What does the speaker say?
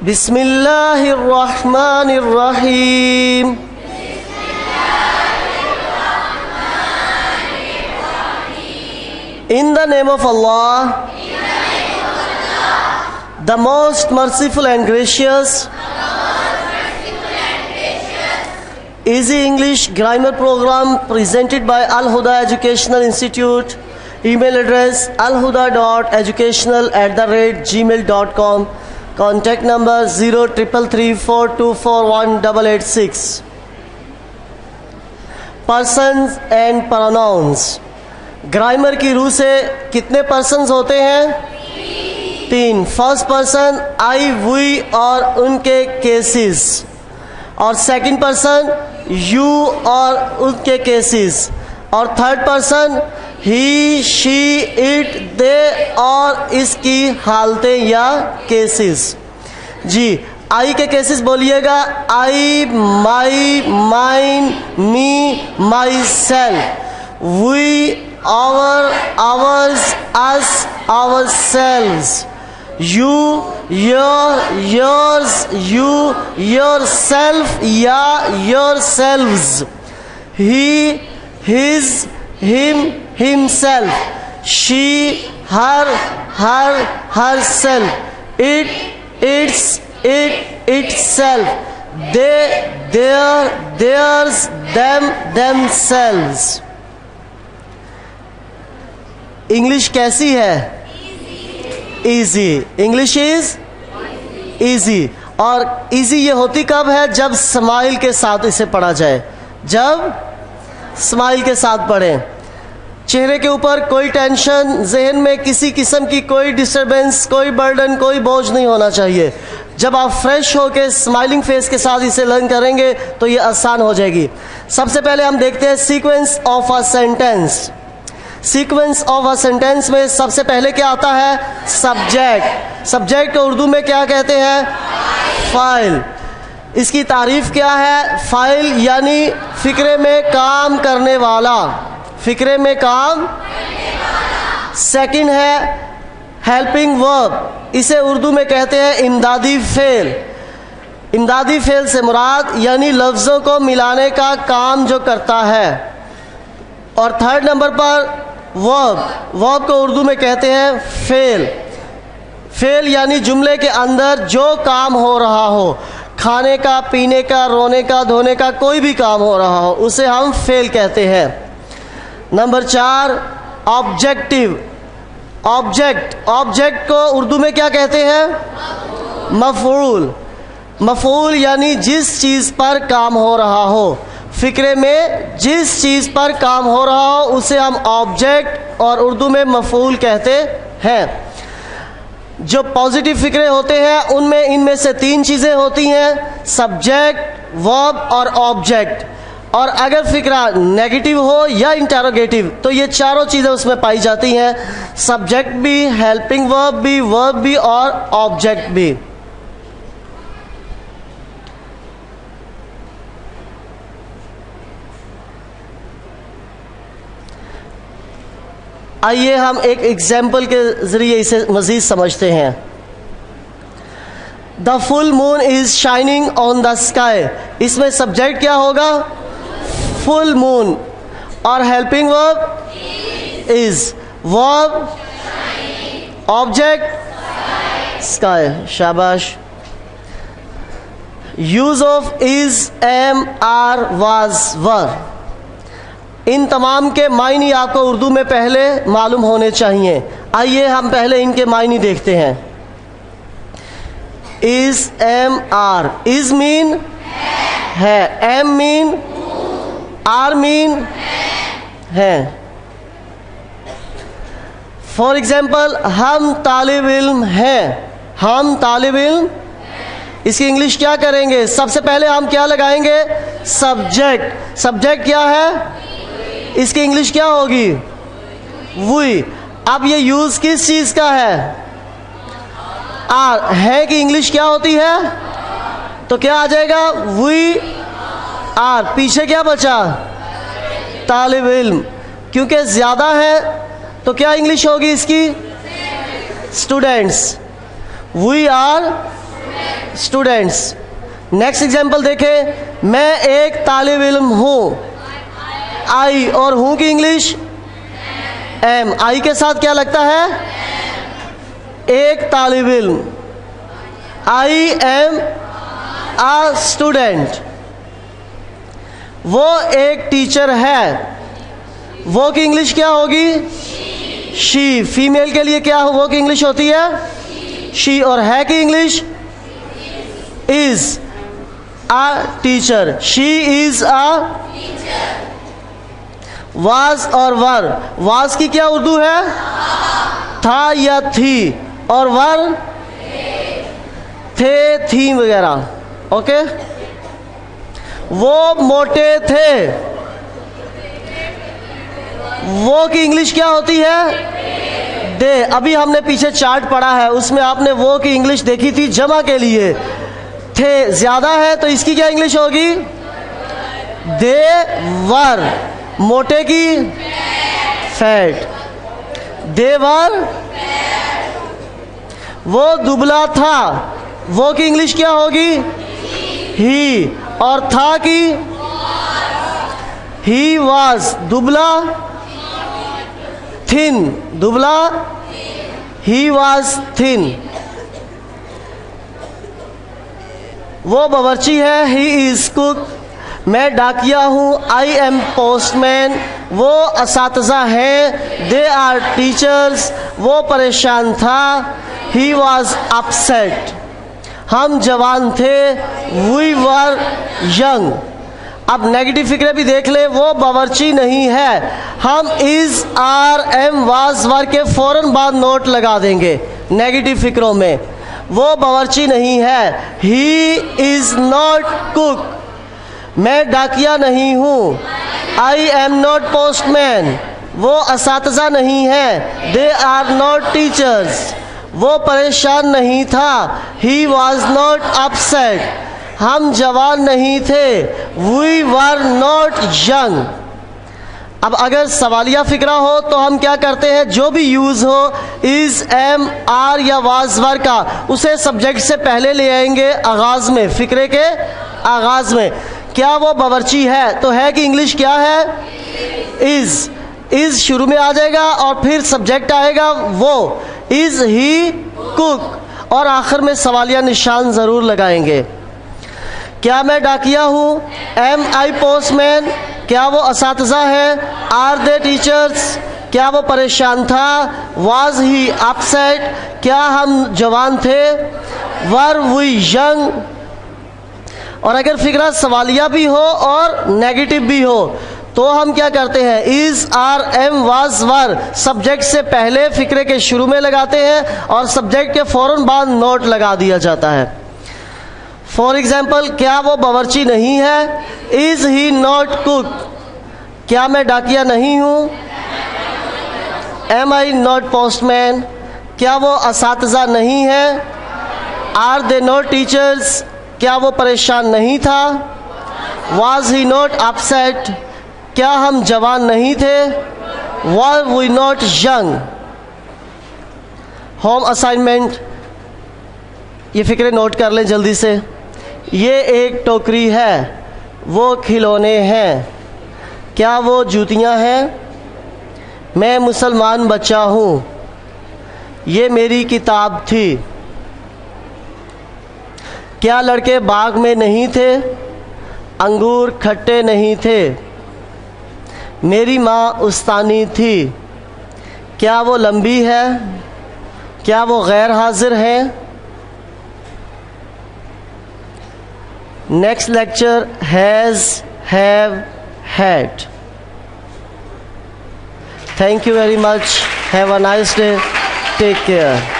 बिस्मिल्लाहिर्रहमानिर्रहीम। In the name of Allah, the most merciful and gracious. Easy English grammar program presented by Al Huda Educational Institute. Email address alhuda.educational@gmail.com. Contact number 0333424186. Persons and pronouns. Grammar की रूह से कितने persons होते हैं? 3। First person I, we और उनके cases, और second person you और उनके केसेस, और third person he, she, it, they और इसकी हालतें या केसेस। जी, आई के केसेस बोलिएगा। I, my, mine, me, myself, we, our, ours, us, ourselves, you, your, yours, you, yourself या yourselves, he, his, him, himself, she, her, herself, it, its, it, itself, they, their, theirs, them, themselves। English कैसी है? Easy. English is easy. और easy ये होती कब है? जब smile के साथ इसे पढ़ा जाए। जब स्माइल के साथ पढ़ें। चेहरे के ऊपर कोई टेंशन, जहन में किसी किस्म की कोई डिस्टरबेंस, कोई बर्डन, कोई बोझ नहीं होना चाहिए। जब आप फ्रेश होकर स्माइलिंग फेस के साथ इसे लर्न करेंगे तो ये आसान हो जाएगी। सबसे पहले हम देखते हैं sequence of a sentence. Sequence of a sentence में सबसे पहले क्या आता है? सब्जेक्ट। सब्जेक्ट को उर्दू में क्या कहते हैं? फाइल। इसकी तारीफ क्या है? फाइल यानी फिक्रे में काम करने वाला। फिक्रे में काम। सेकंड है हेल्पिंग वर्ब। इसे उर्दू में कहते हैं इमदादी फेल। इमदादी फेल से मुराद यानी लफ्ज़ों को मिलाने का काम जो करता है। और थर्ड नंबर पर वर्ब। वर्ब को उर्दू में कहते हैं फेल। फेल यानी जुमले के अंदर जो काम हो रहा हो, खाने का, पीने का, रोने का, धोने का, कोई भी काम हो रहा हो, उसे हम फेल कहते हैं। Number 4 objective. ऑब्जेक्ट। ऑब्जेक्ट को उर्दू में क्या कहते हैं? मफऊल। मफऊल यानी जिस चीज़ पर काम हो रहा हो। फिक्रे में जिस चीज़ पर काम हो रहा हो उसे हम ऑब्जेक्ट और उर्दू में मफऊल कहते हैं। जो पॉजिटिव फिक्रे होते हैं उनमें इनमें से 3 चीज़ें होती हैं, सब्जेक्ट, वर्ब और ऑब्जेक्ट। और अगर फिक्रा नेगेटिव हो या इंटरोगेटिव तो ये चारों चीज़ें उसमें पाई जाती हैं, सब्जेक्ट भी, हेल्पिंग वर्ब भी और ऑब्जेक्ट भी। आइए हम एक एग्जाम्पल के ज़रिए इसे मज़ीद समझते हैं। The full moon is shining on the sky. इसमें सब्जेक्ट क्या होगा? Full moon. और helping verb is, verb, object sky. शाबाश। Use of is, am, are, was, were. इन तमाम के मायने आपको उर्दू में पहले मालूम होने चाहिए। आइए हम पहले इनके मायने देखते हैं। इज, एम, आर। इज मीन है, एम मीन, आर मीन है। फॉर एग्जाम्पल हम तालिब इल्म हैं। हम तालिब इल्म। इसकी इंग्लिश क्या करेंगे? सबसे पहले हम क्या लगाएंगे? सब्जेक्ट। सब्जेक्ट क्या है? इसकी इंग्लिश क्या होगी? वी। अब ये यूज किस चीज का है? आर। है कि इंग्लिश क्या होती है? तो क्या आ जाएगा? We are. पीछे क्या बचा? तालिब इल्म। क्योंकि ज्यादा है तो क्या इंग्लिश होगी इसकी? Students. We are students. Next example देखें, मैं एक तालिब इल्म हूँ, आई, और हूँ की इंग्लिश एम। आई के साथ क्या लगता है? एक तालिब इल्म, आई एम आ स्टूडेंट। वो एक टीचर है, वो की इंग्लिश क्या होगी? शी। फीमेल के लिए क्या वो की इंग्लिश होती है? शी। और है की English is a teacher, she is a teacher. Was और वर, वाज की क्या उर्दू है? था या थी, और वर थे, थी वगैरह। ओके। वो मोटे थे, वो की इंग्लिश क्या होती है? दे। अभी हमने पीछे चार्ट पढ़ा है, उसमें आपने वो की इंग्लिश देखी थी जमा के लिए, थे ज्यादा है तो इसकी क्या इंग्लिश होगी? दे वर। मोटे की फैट, दे वर। वो दुबला था, वो की इंग्लिश क्या होगी? ही। और था की ही वाज। दुबला थिन, दुबला ही वाज थिन। वो बावर्ची है, ही इज कुक। मैं डाकिया हूँ, आई एम पोस्टमैन। वो असातिज़ा हैं, दे आर टीचर्स। वो परेशान था, ही वॉज अपसेट। हम जवान थे, वी वर यंग। अब नेगेटिव फिक्रे भी देख ले, वो बावर्ची नहीं है, हम is are am was were के फौरन बाद नोट लगा देंगे नेगेटिव फिक्रों में। वो बावर्ची नहीं है, ही इज नॉट कुक। मैं डाकिया नहीं हूँ, आई एम नॉट पोस्टमैन। वो असातिज़ा नहीं है, दे आर नॉट टीचर्स। वो परेशान नहीं था, ही वॉज नॉट अपसेट। हम जवान नहीं थे, वी वर नॉट यंग। अब अगर सवालिया फिक्रा हो तो हम क्या करते हैं, जो भी यूज़ हो इज़, एम, आर या वाज वर का, उसे सब्जेक्ट से पहले ले आएंगे आगाज़ में, फिक्रे के आगाज़ में। क्या वो बावर्ची है, तो है कि इंग्लिश क्या है? इज़। इज़ शुरू में आ जाएगा और फिर सब्जेक्ट आएगा वो, इज़ ही कुक, और आखिर में सवालिया निशान ज़रूर लगाएंगे। क्या मैं डाकिया हूँ, एम आई पोस्टमैन। क्या वो असातिज़ा है, आर दे टीचर्स। क्या वो परेशान था, वाज ही अपसेट। क्या हम जवान थे, वर वी यंग। और अगर फिक्रा सवालिया भी हो और नेगेटिव भी हो तो हम क्या करते हैं, is, are, am, was, were subject से पहले फिक्रे के शुरू में लगाते हैं और सब्जेक्ट के फौरन बाद नोट लगा दिया जाता है। फॉर एग्जाम्पल, क्या वो बावर्ची नहीं है, इज ही नॉट कुक। क्या मैं डाकिया नहीं हूँ, एम आई नॉट पोस्टमैन। क्या वो असातिज़ा नहीं है, आर दे नॉट टीचर्स। क्या वो परेशान नहीं था, वाज ही नॉट अपसेट। क्या हम जवान नहीं थे, were we not young. Home assignment, ये फिक्रे नोट कर लें जल्दी से। ये एक टोकरी है, वो खिलौने हैं। क्या वो जूतियां हैं, मैं मुसलमान बच्चा हूँ। ये मेरी किताब थी। क्या लड़के बाग में नहीं थे, अंगूर खट्टे नहीं थे। मेरी माँ उस्तानी थी। क्या वो लंबी है, क्या वो गैर हाजिर है। Next lecture, has, have, had. Thank you very much. Have a nice day. Take care.